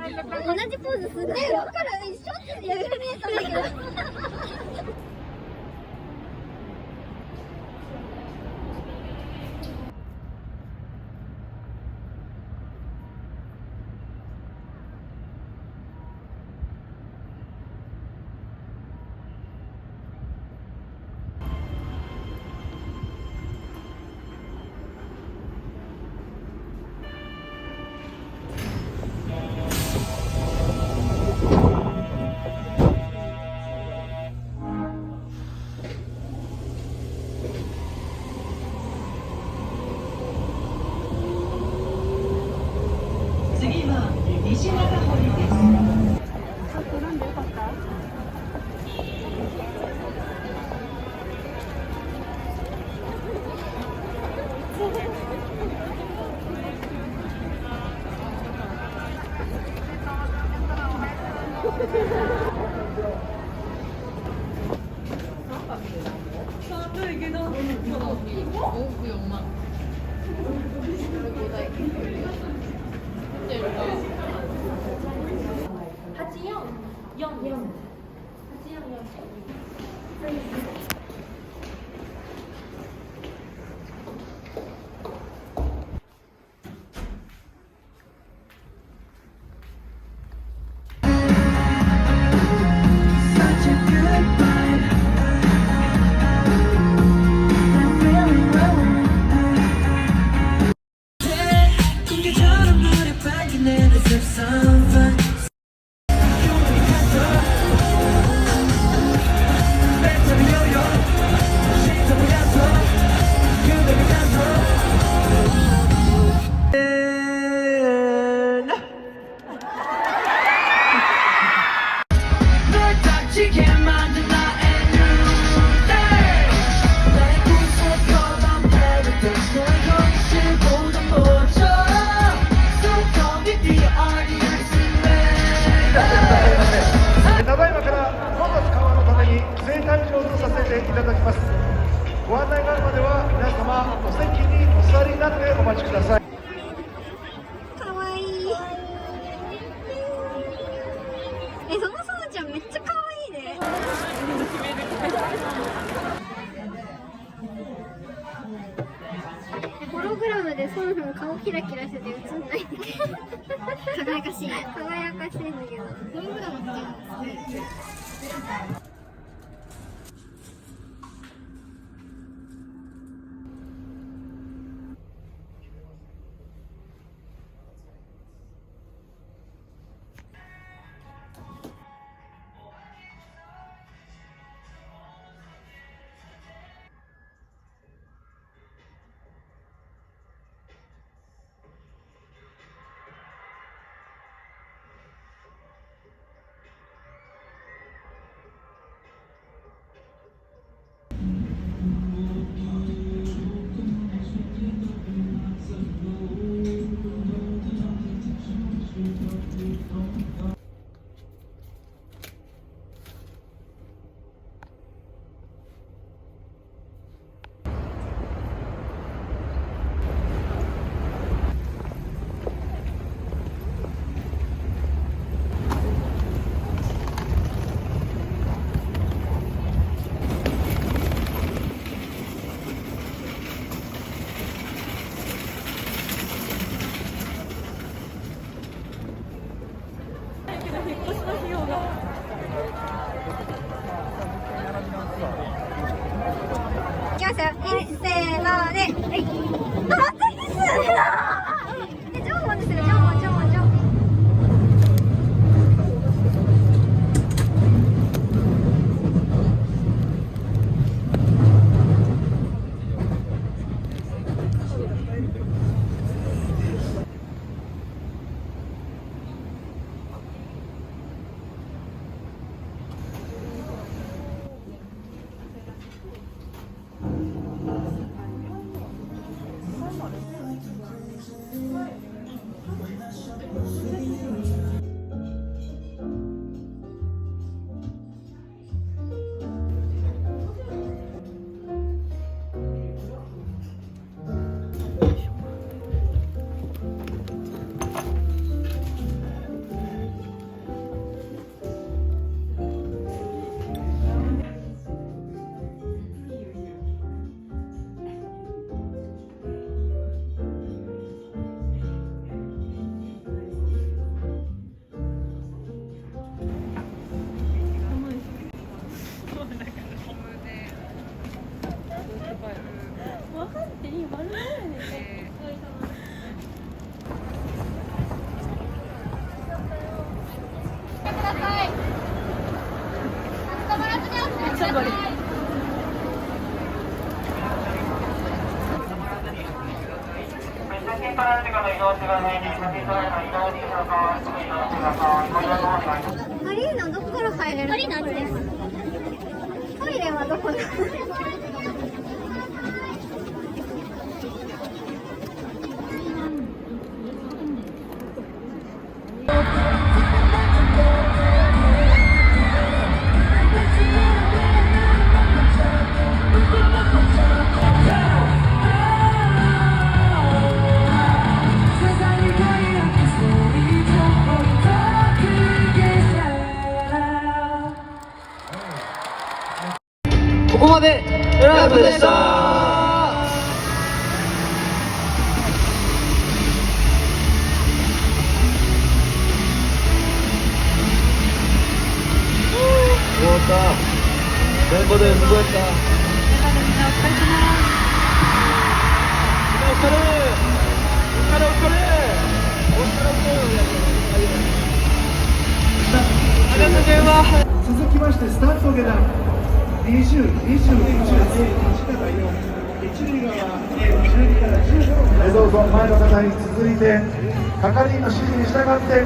同じポーズすんだよ。だから一緒ってやめるねえと思うけど。次は西長堀です。なんでよかった？寒いけど、往復4万。ただいまから混雑緩和のために規制退場とさせていただきます。ご案内があるまでは皆様お席にお座りになってお待ちください。かわいい。そのそのちゃんめっちゃかわいいね。ホログラムでそもそも顔キラキラしてて映んないんだけど輝かしいんだけど、ホログラムって言うんですね。いきますよ。せーので、はい。待ってです。縄文ですよ。縄文。ちょっと待って。アリーナどこから入れる？アリーナあっちです。トイレはどこだ？ここまでラブでした。終わった。全部で無謀やった。みんなお疲れ様。お疲れ。お疲れお疲れ。お疲れありがとうございます。続きましてスタート下段20、21、1から4、一塁側12から15どうぞ前の方に続いて係員の指示に従って